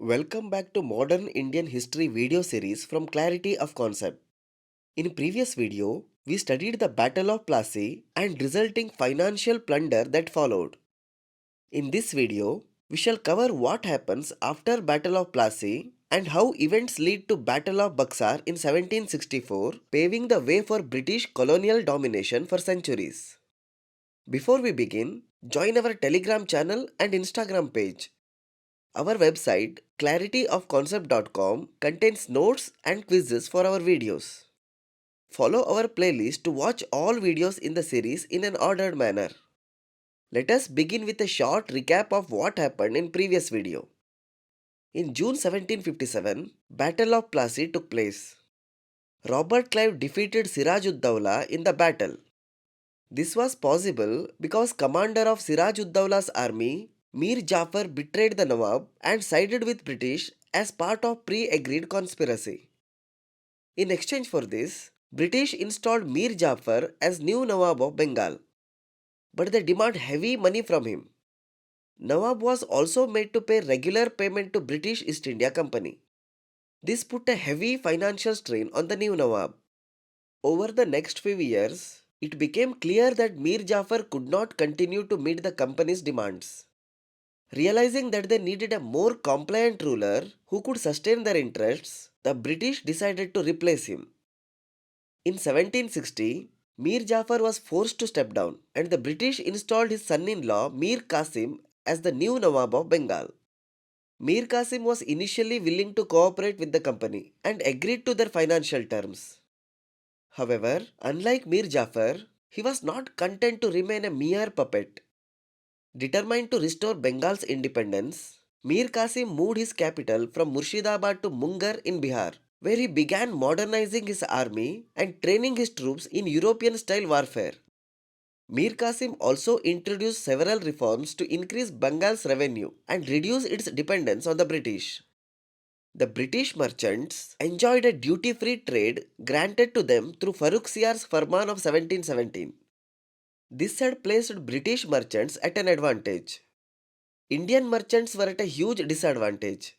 Welcome back to Modern Indian History video series from Clarity of Concept. In previous video, we studied the Battle of Plassey and resulting financial plunder that followed. In this video, we shall cover what happens after Battle of Plassey and how events lead to Battle of Buxar in 1764, paving the way for British colonial domination for centuries. Before we begin, join our Telegram channel and Instagram page. Our website clarityofconcept.com contains notes and quizzes for our videos. Follow our playlist to watch all videos in the series in an ordered manner. Let us begin with a short recap of what happened in previous video. In June 1757, Battle of Plassey took place. Robert Clive defeated Siraj-ud-Dawla in the battle. This was possible because commander of Siraj-ud-Dawla's army, Mir Jafar, betrayed the Nawab and sided with British as part of pre-agreed conspiracy. In exchange for this, British installed Mir Jafar as new Nawab of Bengal. But they demand heavy money from him. Nawab was also made to pay regular payment to British East India Company. This put a heavy financial strain on the new Nawab. Over the next few years, it became clear that Mir Jafar could not continue to meet the company's demands. Realizing that they needed a more compliant ruler who could sustain their interests, the British decided to replace him. In 1760, Mir Jafar was forced to step down and the British installed his son-in-law Mir Qasim as the new Nawab of Bengal. Mir Qasim was initially willing to cooperate with the company and agreed to their financial terms. However, unlike Mir Jafar, he was not content to remain a mere puppet. Determined to restore Bengal's independence, Mir Qasim moved his capital from Murshidabad to Mughal in Bihar, where he began modernizing his army and training his troops in European-style warfare. Mir Qasim also introduced several reforms to increase Bengal's revenue and reduce its dependence on the British. The British merchants enjoyed a duty-free trade granted to them through Farukksiyar's Farman of 1717. This had placed British merchants at an advantage. Indian merchants were at a huge disadvantage.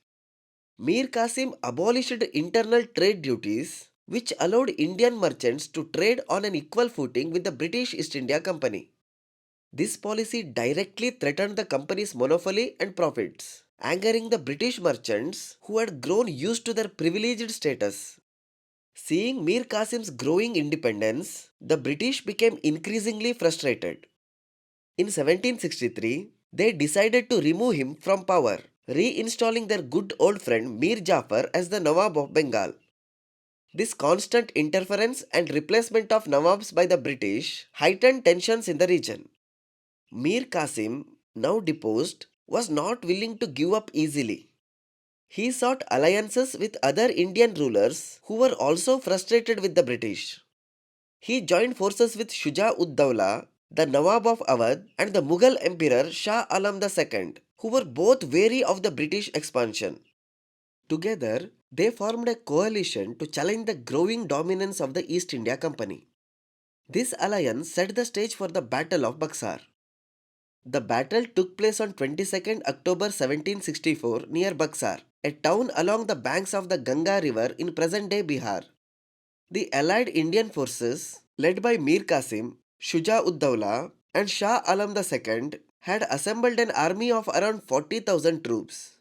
Mir Qasim abolished internal trade duties, which allowed Indian merchants to trade on an equal footing with the British East India Company. This policy directly threatened the company's monopoly and profits, angering the British merchants who had grown used to their privileged status. Seeing Mir Qasim's growing independence, the British became increasingly frustrated. In 1763, they decided to remove him from power, reinstalling their good old friend Mir Jafar as the Nawab of Bengal. This constant interference and replacement of Nawabs by the British heightened tensions in the region. Mir Qasim, now deposed, was not willing to give up easily. He sought alliances with other Indian rulers who were also frustrated with the British. He joined forces with Shuja-ud-Daula, the Nawab of Awadh, and the Mughal Emperor Shah Alam II, who were both wary of the British expansion. Together, they formed a coalition to challenge the growing dominance of the East India Company. This alliance set the stage for the Battle of Buxar. The battle took place on 22nd October 1764 near Buxar, a town along the banks of the Ganga River in present-day Bihar. The allied Indian forces, led by Mir Qasim, Shuja-ud-Daula, and Shah Alam II, had assembled an army of around 40,000 troops.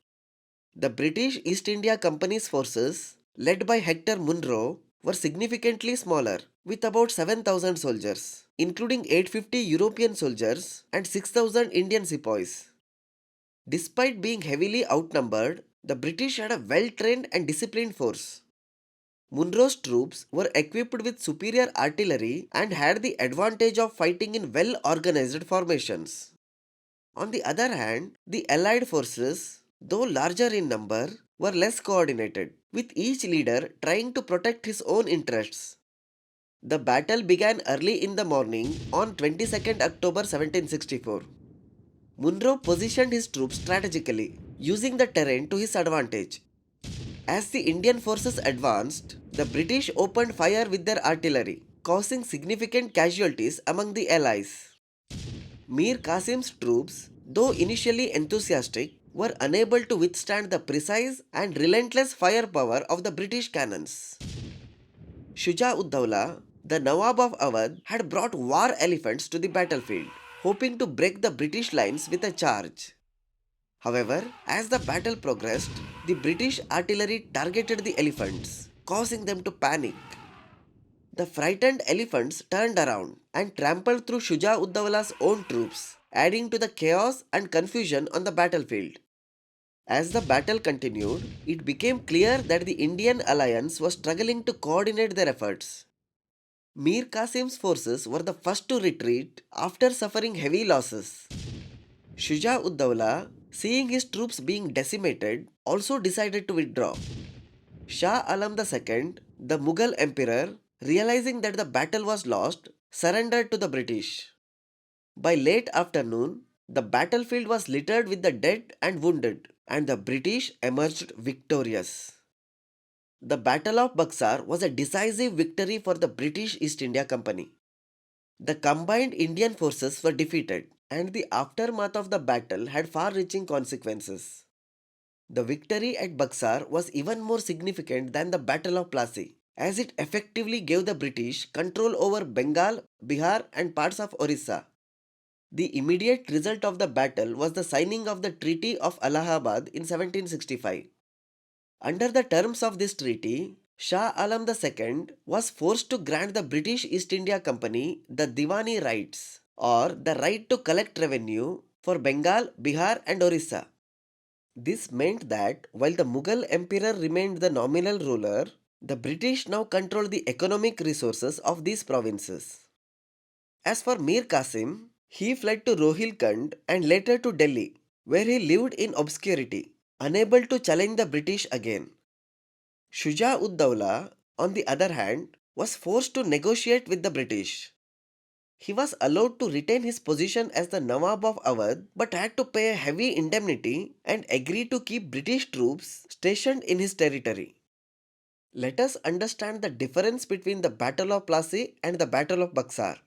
The British East India Company's forces, led by Hector Munro, were significantly smaller, with about 7,000 soldiers, including 850 European soldiers and 6,000 Indian sepoys. Despite being heavily outnumbered, the British had a well-trained and disciplined force. Munro's troops were equipped with superior artillery and had the advantage of fighting in well-organized formations. On the other hand, the Allied forces, though larger in number, were less coordinated, with each leader trying to protect his own interests. The battle began early in the morning on 22nd October 1764. Munro positioned his troops strategically, using the terrain to his advantage. As the Indian forces advanced, the British opened fire with their artillery, causing significant casualties among the allies. Mir Qasim's troops, though initially enthusiastic, were unable to withstand the precise and relentless firepower of the British cannons. Shuja ud Daula, the Nawab of Awadh, had brought war elephants to the battlefield, hoping to break the British lines with a charge. However, as the battle progressed, the British artillery targeted the elephants, causing them to panic. The frightened elephants turned around and trampled through Shuja ud Daula's own troops, adding to the chaos and confusion on the battlefield. As the battle continued, it became clear that the Indian alliance was struggling to coordinate their efforts. Mir Qasim's forces were the first to retreat after suffering heavy losses. Shuja ud Daula, seeing his troops being decimated, also decided to withdraw. Shah Alam II, the Mughal emperor, realizing that the battle was lost, surrendered to the British. By late afternoon, the battlefield was littered with the dead and wounded, and the British emerged victorious. The Battle of Buxar was a decisive victory for the British East India Company. The combined Indian forces were defeated, and the aftermath of the battle had far reaching consequences. The victory at Buxar was even more significant than the Battle of Plassey, as it effectively gave the British control over Bengal, Bihar, and parts of Orissa. The immediate result of the battle was the signing of the Treaty of Allahabad in 1765. Under the terms of this treaty, Shah Alam II was forced to grant the British East India Company the Diwani Rights, or the right to collect revenue for Bengal, Bihar, and Orissa. This meant that while the Mughal emperor remained the nominal ruler, the British now controlled the economic resources of these provinces. As for Mir Qasim, he fled to Rohilkhand and later to Delhi, where he lived in obscurity, unable to challenge the British again. Shuja ud Daula, on the other hand, was forced to negotiate with the British. He was allowed to retain his position as the Nawab of Awadh but had to pay a heavy indemnity and agree to keep British troops stationed in his territory. Let us understand the difference between the Battle of Plassey and the Battle of Buxar.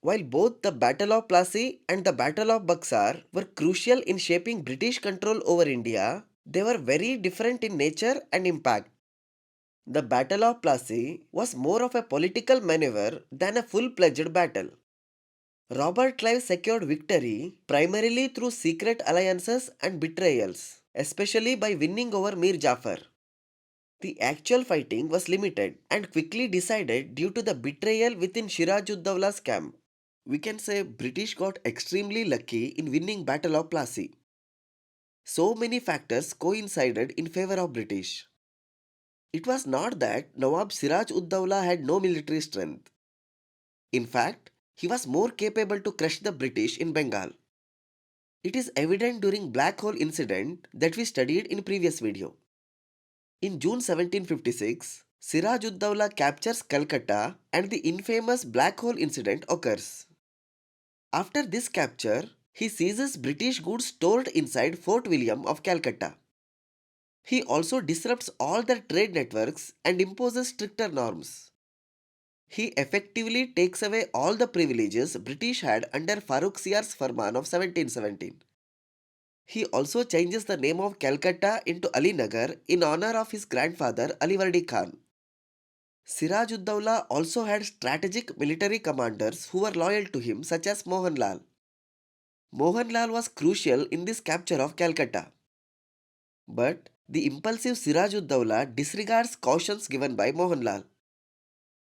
While both the Battle of Plassey and the Battle of Buxar were crucial in shaping British control over India, they were very different in nature and impact. The Battle of Plassey was more of a political maneuver than a full-fledged battle. Robert Clive secured victory primarily through secret alliances and betrayals, especially by winning over Mir Jafar. The actual fighting was limited and quickly decided due to the betrayal within Siraj-ud-Dawla's camp. We can say British got extremely lucky in winning Battle of Plassey. So many factors coincided in favor of British. It was not that Nawab Siraj-ud-Dawla had no military strength. In fact, he was more capable to crush the British in Bengal. It is evident during Black Hole incident that we studied in previous video. In June 1756, Siraj-ud-Dawla captures Calcutta and the infamous Black Hole incident occurs. After this capture, he seizes British goods stored inside Fort William of Calcutta. He also disrupts all the trade networks and imposes stricter norms. He effectively takes away all the privileges British had under Farukksiyar's Farman of 1717. He also changes the name of Calcutta into Ali Nagar in honor of his grandfather Alivardi Khan. Siraj-ud-Dawla also had strategic military commanders who were loyal to him, such as Mohanlal. Mohanlal was crucial in this capture of Calcutta. But the impulsive Siraj-ud-Dawla disregards cautions given by Mohanlal.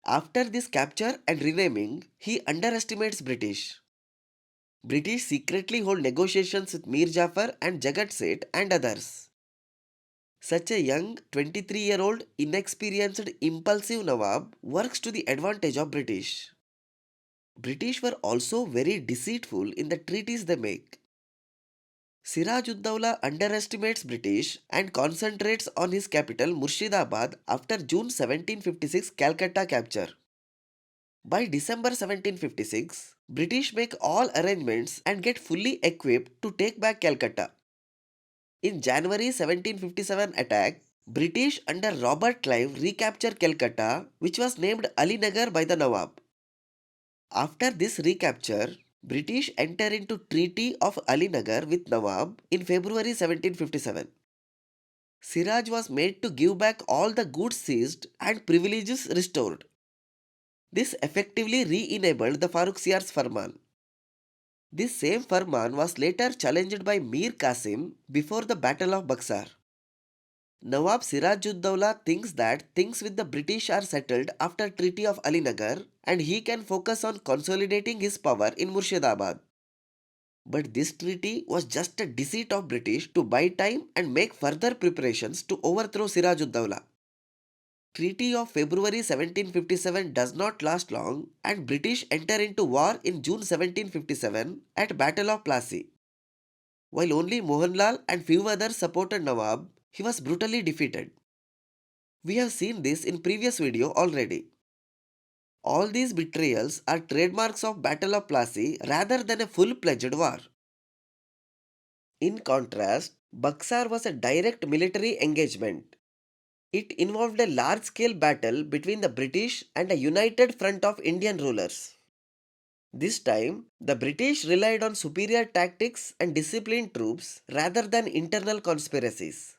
After this capture and renaming, he underestimates British. British secretly hold negotiations with Mir Jafar and Jagat Seth and others. Such a young 23-year-old inexperienced impulsive Nawab works to the advantage of British. British were also very deceitful in the treaties they make. Siraj-ud-Dawla underestimates British and concentrates on his capital Murshidabad after June 1756 Calcutta capture. By December 1756, British make all arrangements and get fully equipped to take back Calcutta. In January 1757 attack, British under Robert Clive recapture Calcutta, which was named Ali Nagar by the Nawab. After this recapture, British enter into Treaty of Alinagar with Nawab in February 1757. Siraj was made to give back all the goods seized and privileges restored. This effectively re-enabled the Farukksiyar's farman. This same farman was later challenged by Mir Qasim before the Battle of Buxar. Nawab Siraj-ud-Dawla thinks that things with the British are settled after Treaty of Alinagar and he can focus on consolidating his power in Murshidabad. But this treaty was just a deceit of British to buy time and make further preparations to overthrow Siraj-ud-Dawla. Treaty of February 1757 does not last long and British enter into war in June 1757 at Battle of Plassey. While only Mohanlal and few others supported Nawab, he was brutally defeated. We have seen this in previous video already. All these betrayals are trademarks of Battle of Plassey rather than a full-fledged war. In contrast, Buxar was a direct military engagement. It involved a large-scale battle between the British and a united front of Indian rulers. This time, the British relied on superior tactics and disciplined troops rather than internal conspiracies.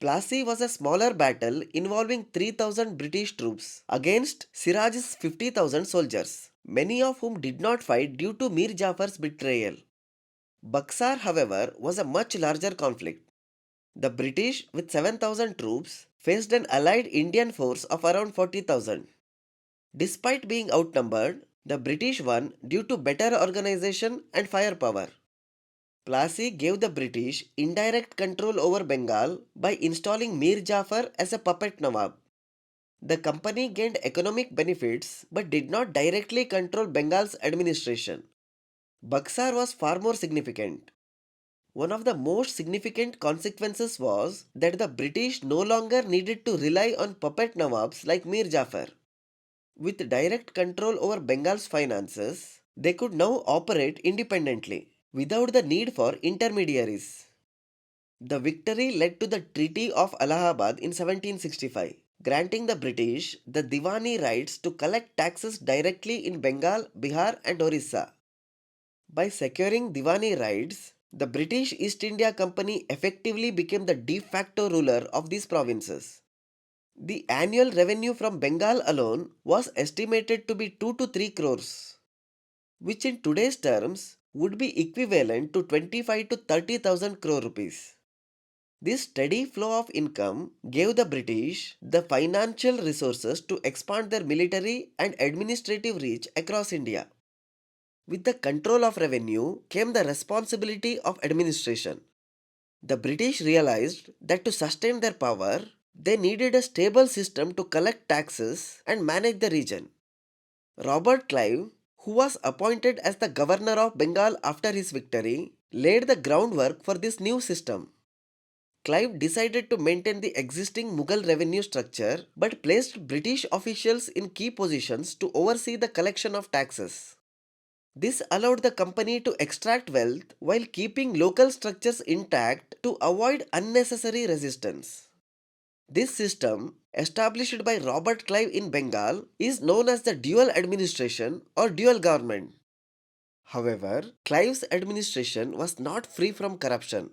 Plassey was a smaller battle involving 3,000 British troops against Siraj's 50,000 soldiers, many of whom did not fight due to Mir Jafar's betrayal. Buxar, however, was a much larger conflict. The British, with 7,000 troops, faced an allied Indian force of around 40,000. Despite being outnumbered, the British won due to better organization and firepower. Plassey gave the British indirect control over Bengal by installing Mir Jafar as a puppet Nawab. The company gained economic benefits but did not directly control Bengal's administration. Buxar was far more significant. One of the most significant consequences was that the British no longer needed to rely on puppet Nawabs like Mir Jafar. With direct control over Bengal's finances, they could now operate independently without the need for intermediaries. The victory led to the Treaty of Allahabad in 1765, granting the British the Diwani Rights to collect taxes directly in Bengal, Bihar, and Orissa. By securing Diwani Rights, the British East India Company effectively became the de facto ruler of these provinces. The annual revenue from Bengal alone was estimated to be 2 to 3 crores, which in today's terms would be equivalent to 25 to 30,000 crore rupees. This steady flow of income gave the British the financial resources to expand their military and administrative reach across India. With the control of revenue came the responsibility of administration. The British realized that to sustain their power, they needed a stable system to collect taxes and manage the region. Robert Clive, who was appointed as the governor of Bengal after his victory, laid the groundwork for this new system. Clive decided to maintain the existing Mughal revenue structure but placed British officials in key positions to oversee the collection of taxes. This allowed the company to extract wealth while keeping local structures intact to avoid unnecessary resistance. This system, established by Robert Clive in Bengal, is known as the dual administration or dual government. However, Clive's administration was not free from corruption.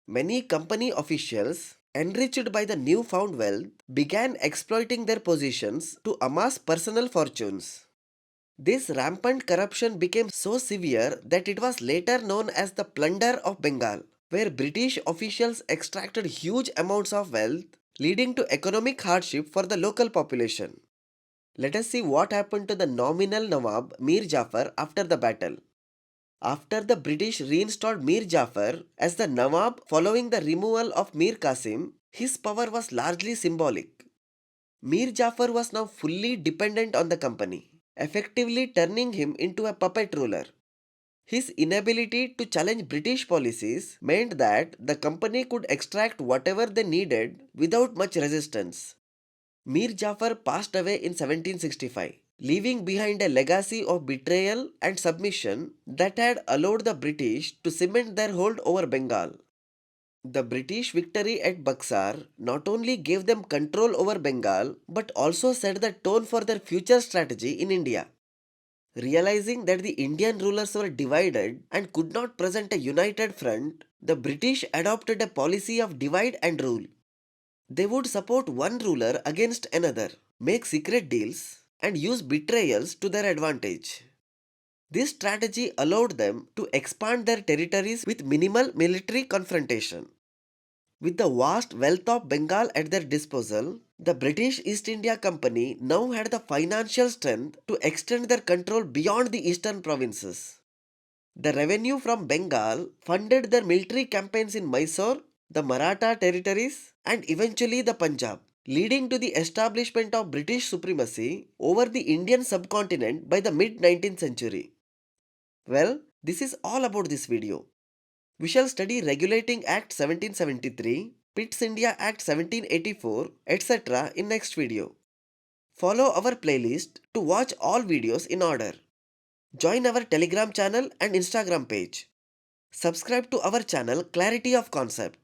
Many company officials, enriched by the newfound wealth, began exploiting their positions to amass personal fortunes. This rampant corruption became so severe that it was later known as the Plunder of Bengal, where British officials extracted huge amounts of wealth, leading to economic hardship for the local population. Let us see what happened to the nominal Nawab Mir Jafar after the battle. After the British reinstalled Mir Jafar as the Nawab following the removal of Mir Qasim, his power was largely symbolic. Mir Jafar was now fully dependent on the company, effectively turning him into a puppet ruler. His inability to challenge British policies meant that the company could extract whatever they needed without much resistance. Mir Jafar passed away in 1765, leaving behind a legacy of betrayal and submission that had allowed the British to cement their hold over Bengal. The British victory at Buxar not only gave them control over Bengal but also set the tone for their future strategy in India. Realizing that the Indian rulers were divided and could not present a united front, the British adopted a policy of divide and rule. They would support one ruler against another, make secret deals, and use betrayals to their advantage. This strategy allowed them to expand their territories with minimal military confrontation. With the vast wealth of Bengal at their disposal, the British East India Company now had the financial strength to extend their control beyond the eastern provinces. The revenue from Bengal funded their military campaigns in Mysore, the Maratha territories, and eventually the Punjab, leading to the establishment of British supremacy over the Indian subcontinent by the mid 19th century. Well, this is all about this video. We shall study Regulating Act 1773, Pitt's India Act 1784, etc. in next video. Follow our playlist to watch all videos in order. Join our Telegram channel and Instagram page. Subscribe to our channel Clarity of Concept.